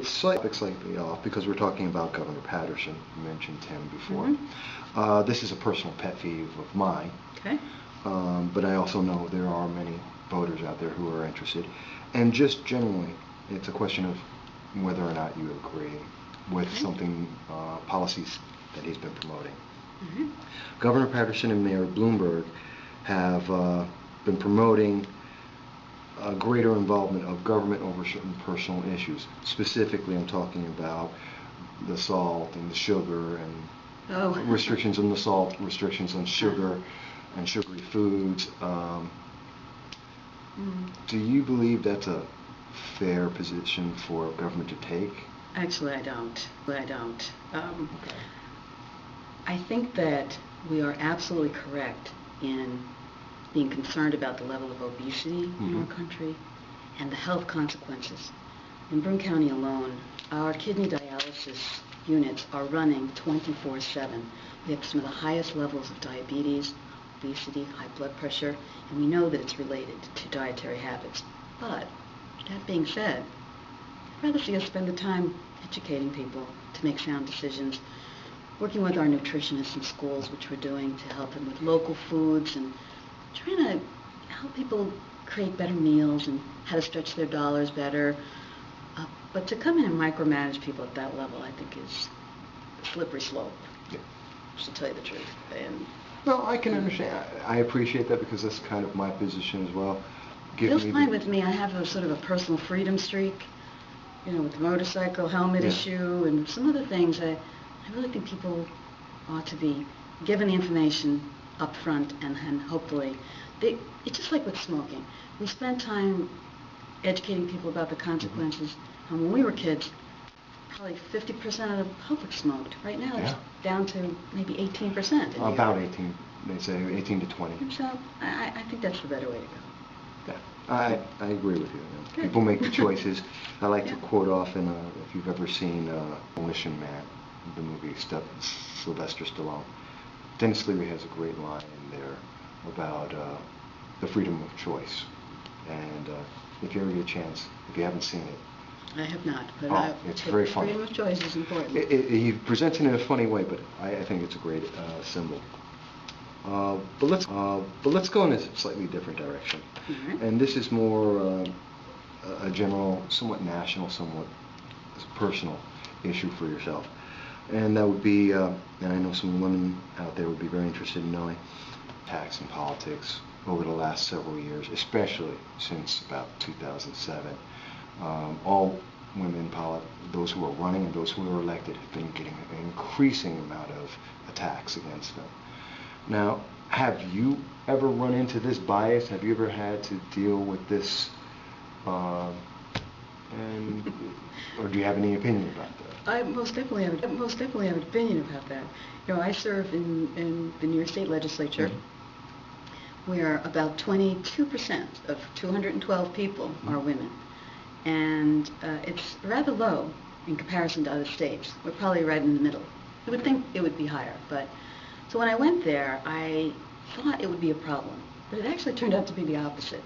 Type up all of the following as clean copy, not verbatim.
slightly off because we're talking about Governor Patterson. You mentioned him before. This is a personal pet peeve of mine. Okay. But I also know there are many voters out there who are interested. And just generally, it's a question of whether or not you agree with policies that he's been promoting. Governor Patterson and Mayor Bloomberg have been promoting a greater involvement of government over certain personal issues. Specifically, I'm talking about the salt and the sugar and restrictions on the salt, restrictions on sugar and sugary foods. Do you believe that's a fair position for government to take? Actually, I don't. I think that we are absolutely correct in being concerned about the level of obesity in our country and the health consequences. In Broome County alone, our kidney dialysis units are running 24/7. We have some of the highest levels of diabetes, obesity, high blood pressure, and we know that it's related to dietary habits. But that being said, I'd rather see us spend the time educating people to make sound decisions, working with our nutritionists in schools, which we're doing to help them with local foods and trying to help people create better meals and how to stretch their dollars better. But to come in and micromanage people at that level, I think is a slippery slope, to tell you the truth. And well, I can understand. I appreciate that because that's kind of my position as well. Feels fine with me. I have a sort of a personal freedom streak, with the motorcycle helmet issue and some other things. I really think people ought to be given the information up front and hopefully, it's just like with smoking. We spend time educating people about the consequences. When we were kids, probably 50% of the public smoked. Right now it's down to maybe 18%. About 18, they say 18 to 20. And so I think that's the better way to go. Yeah, I agree with you. People make the choices. I like to quote often, if you've ever seen Mission Man, the movie Sylvester Stallone. Dennis Leary has a great line in there about the freedom of choice. And if you ever get a chance, if you haven't seen it, I have not, but it's very funny. Freedom of choice is important. He presents it in a funny way, but I think it's a great symbol. But let's go in a slightly different direction. And this is more a general, somewhat national, somewhat personal issue for yourself. And that would be, and I know some women out there would be very interested in knowing, attacks in politics over the last several years, especially since about 2007. All women, those who are running and those who are elected, have been getting an increasing amount of attacks against them. Now, have you ever run into this bias? Have you ever had to deal with this? Or do you have any opinion about that? I most definitely have an opinion about that. I serve in the New York State Legislature, where about 22% of 212 people are women. And it's rather low in comparison to other states. We're probably right in the middle. You would think it would be higher, but so when I went there, I thought it would be a problem, but it actually turned out to be the opposite.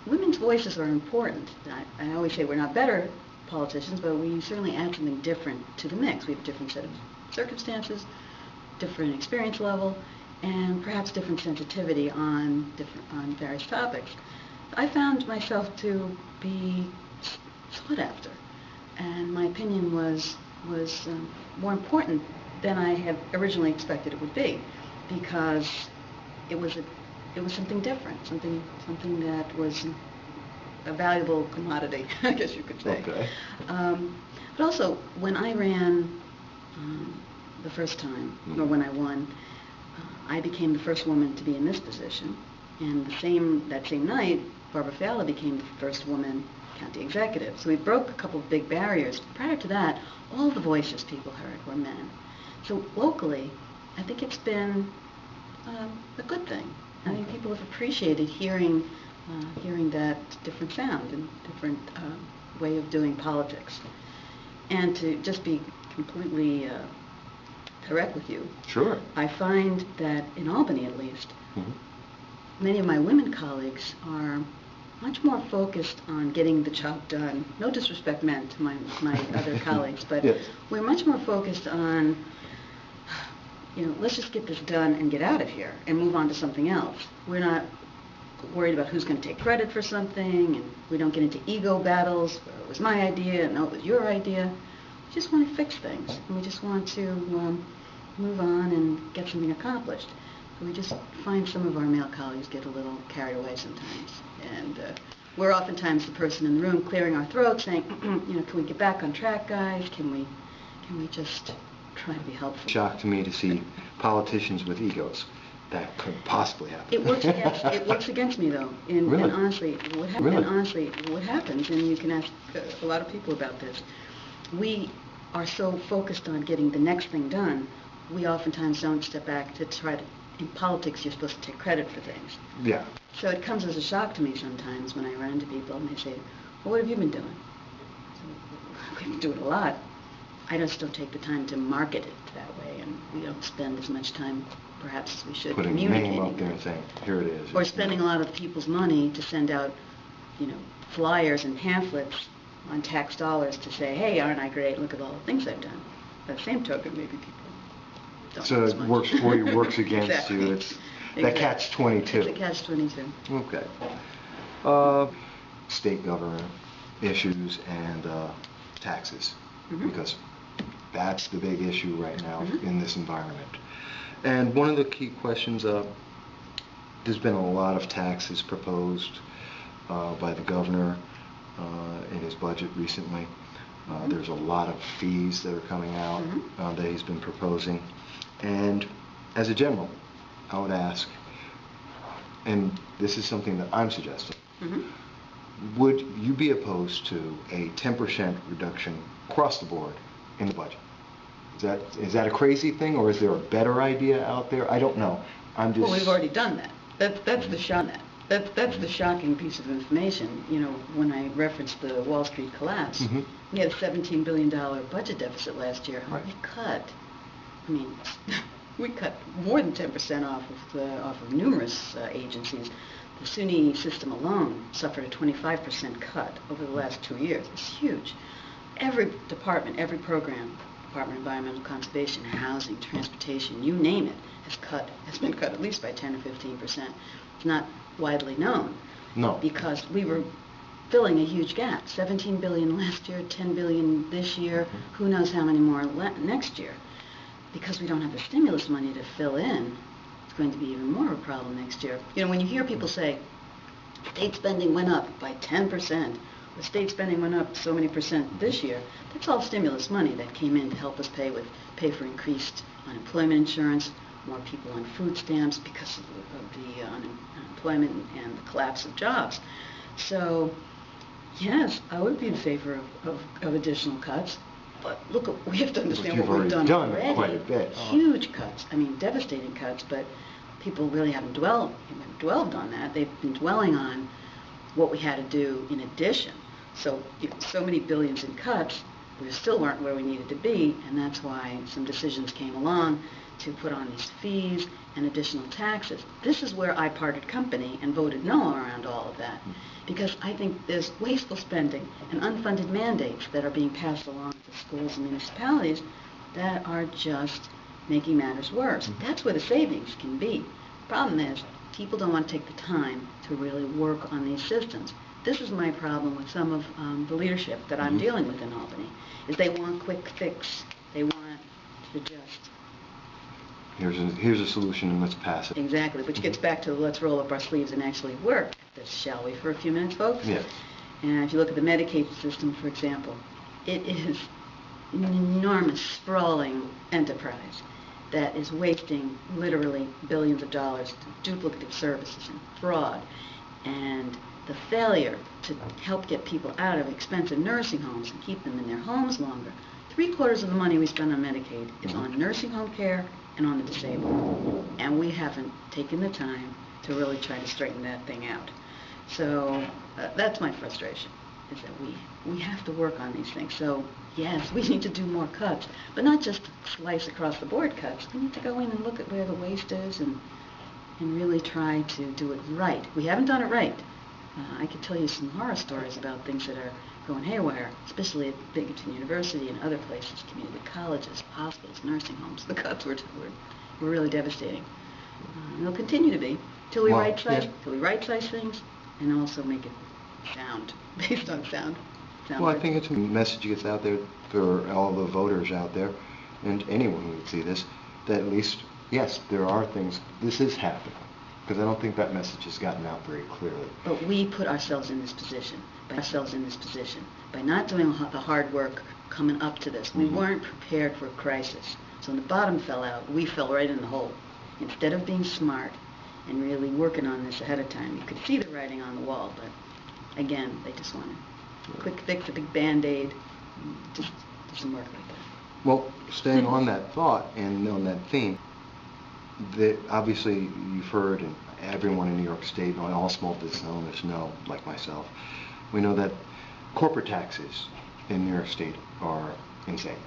Women's voices are important. I always say we're not better politicians, but we certainly add something different to the mix. We have a different set of circumstances, different experience level, and perhaps different sensitivity on various topics. I found myself to be sought after, and my opinion was more important than I had originally expected it would be, because it was something different, something that was a valuable commodity, I guess you could say. Okay. But also, when I ran the first time, or when I won, I became the first woman to be in this position, and that same night, Barbara Fiala became the first woman county executive. So we broke a couple of big barriers. Prior to that, all the voices people heard were men. So locally, I think it's been a good thing. I think people have appreciated hearing that different sound and different way of doing politics. And to just be completely direct with you, sure, I find that in Albany, at least, many of my women colleagues are much more focused on getting the job done. No disrespect meant to my other colleagues, but yes. we're much more focused on, let's just get this done and get out of here and move on to something else. We're not worried about who's going to take credit for something, and we don't get into ego battles where it was my idea and no, it was your idea. We just want to fix things, and we just want to move on and get something accomplished. So we just find some of our male colleagues get a little carried away sometimes, and we're oftentimes the person in the room clearing our throats, saying, can we get back on track, guys? Can we just try to be helpful? Shock to me to see politicians with egos. That could possibly happen. It works against me, though. Really? And honestly, what happens, and you can ask a lot of people about this, we are so focused on getting the next thing done, we oftentimes don't step back to try to. In politics, you're supposed to take credit for things. Yeah. So it comes as a shock to me sometimes when I run into people and they say, well, what have you been doing? We've been doing a lot. I just don't take the time to market it that way, and we don't spend as much time, perhaps, as we should, putting communicating. Putting name up there and saying, here it is. Or spending a lot of people's money to send out, flyers and pamphlets on tax dollars to say, hey, aren't I great? Look at all the things I've done. By the same token, maybe people don't. So it works for you, works against exactly. you. It's that catch-22. It's a catch-22. Okay. State government issues and taxes, because that's the big issue right now in this environment. And one of the key questions, there's been a lot of taxes proposed by the governor in his budget recently. There's a lot of fees that are coming out that he's been proposing. And as a general, I would ask, and this is something that I'm suggesting, would you be opposed to a 10% reduction across the board in the budget? Is that a crazy thing, or is there a better idea out there? I don't know. I'm just... Well, we've already done that. That's the shock. That's the shocking piece of information. When I referenced the Wall Street collapse, we had a $17 billion budget deficit last year. Right. We cut more than 10% off of numerous agencies. The SUNY system alone suffered a 25% cut over the last 2 years. It's huge. Every department, every program, Department of Environmental Conservation, Housing, Transportation, you name it, has been cut at least by 10 or 15%. It's not widely known. No. Because we were filling a huge gap. 17 billion last year, 10 billion this year, who knows how many more next year. Because we don't have the stimulus money to fill in, it's going to be even more of a problem next year. When you hear people say, state spending went up by 10%, the state spending went up so many percent this year, that's all stimulus money that came in to help us pay for increased unemployment insurance, more people on food stamps because of the unemployment and the collapse of jobs. So, yes, I would be in favor of additional cuts. But look, we have to understand what we've done already. Quite a bit. Huge cuts. Devastating cuts, but people really haven't dwelled on that. They've been dwelling on what we had to do in addition. So many billions in cuts, we still weren't where we needed to be, and that's why some decisions came along to put on these fees and additional taxes. This is where I parted company and voted no around all of that, because I think there's wasteful spending and unfunded mandates that are being passed along to schools and municipalities that are just making matters worse. That's where the savings can be. The problem is people don't want to take the time to really work on these systems. This is my problem with some of the leadership that I'm dealing with in Albany, is they want quick fix. They want to just... Here's a solution and let's pass it. Exactly, which gets back to let's roll up our sleeves and actually work at this, shall we, for a few minutes, folks? Yes. And if you look at the Medicaid system, for example, it is an enormous, sprawling enterprise that is wasting literally billions of dollars to duplicative services and fraud, and the failure to help get people out of expensive nursing homes and keep them in their homes longer. 3/4 of the money we spend on Medicaid is on nursing home care and on the disabled, and we haven't taken the time to really try to straighten that thing out. So that's my frustration, is that we have to work on these things. So yes, we need to do more cuts, but not just slice across the board cuts. We need to go in and look at where the waste is and really try to do it right. We haven't done it right. I could tell you some horror stories about things that are going haywire, especially at Binghamton University and other places, community colleges, hospitals, nursing homes. The cuts were really devastating. And they'll continue to be till we right-size things and also make it sound, based on sound. Well, I think it's a message gets out there for all the voters out there, and anyone who would see this, that at least, yes, there are things, this is happening. Because I don't think that message has gotten out very clearly. But we put ourselves in this position, by not doing the hard work coming up to this. We weren't prepared for a crisis. So when the bottom fell out, we fell right in the hole. Instead of being smart and really working on this ahead of time, you could see the writing on the wall, but again, they just wanted a quick fix, a big Band-Aid. It just doesn't work like that. Well, staying on that thought and on that theme, that obviously you've heard, and everyone in New York State, and all small business owners know, like myself, we know that corporate taxes in New York State are insane.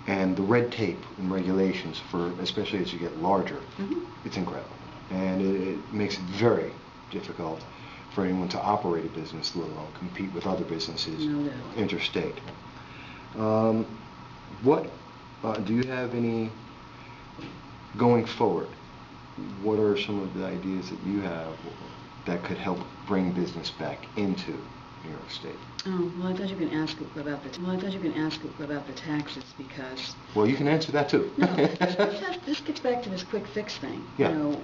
And the red tape and regulations for, especially as you get larger, it's incredible. And it makes it very difficult for anyone to operate a business, let alone compete with other businesses interstate. What do you have any going forward? What are some of the ideas that you have that could help bring business back into New York State? Oh, well, I thought you were going to ask about the taxes because. Well, you can answer that too. No, this gets back to this quick fix thing. Yeah. You know,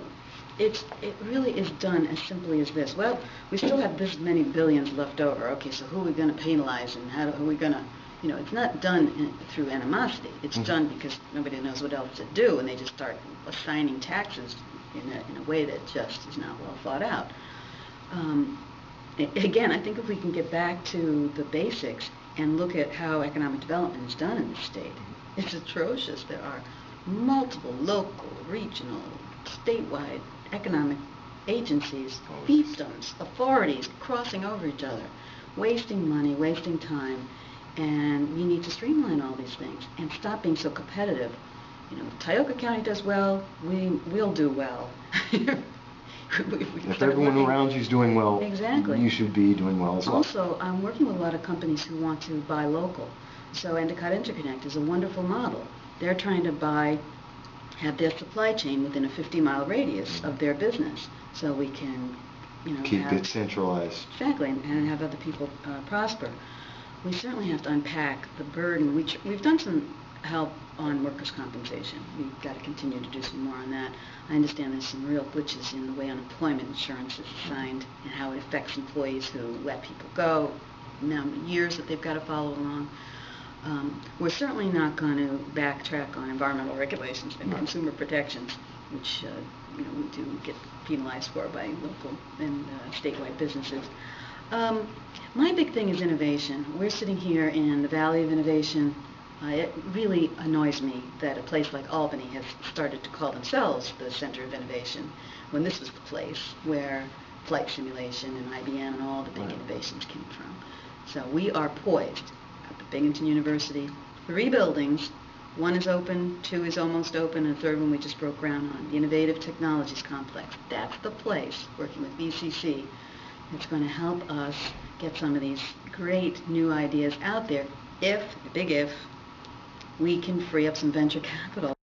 it really is done as simply as this. Well, we still have this many billions left over. Okay, so who are we going to penalize, and who are we going to? You know, it's not done through animosity. It's done because nobody knows what else to do, and they just start assigning taxes in a way that just is not well thought out. Again, I think if we can get back to the basics and look at how economic development is done in the state, it's atrocious. There are multiple local, regional, statewide economic agencies, fiefdoms, authorities crossing over each other, wasting money, wasting time. And we need to streamline all these things and stop being so competitive. You know, if Tioga County does well, we'll do well. If everyone around you is doing well, exactly, you should be doing well as well. Also, I'm working with a lot of companies who want to buy local. So Endicott Interconnect is a wonderful model. They're trying to have their supply chain within a 50-mile radius of their business, so we can, you know, keep it centralized. Exactly, and have other people prosper. We certainly have to unpack the burden. We've done some help on workers' compensation. We've got to continue to do some more on that. I understand there's some real glitches in the way unemployment insurance is assigned and how it affects employees who let people go, now years that they've got to follow along. We're certainly not going to backtrack on environmental regulations and consumer protections, which you know, we do get penalized for by local and statewide businesses. My big thing is innovation. We're sitting here in the Valley of Innovation. It really annoys me that a place like Albany has started to call themselves the Center of Innovation, when this was the place where flight simulation and IBM and all the big innovations came from. So we are poised at the Binghamton University. 3 buildings. 1 is open, 2 is almost open, and the 3rd one we just broke ground on. The Innovative Technologies Complex. That's the place, working with BCC. It's going to help us get some of these great new ideas out there if, big if, we can free up some venture capital.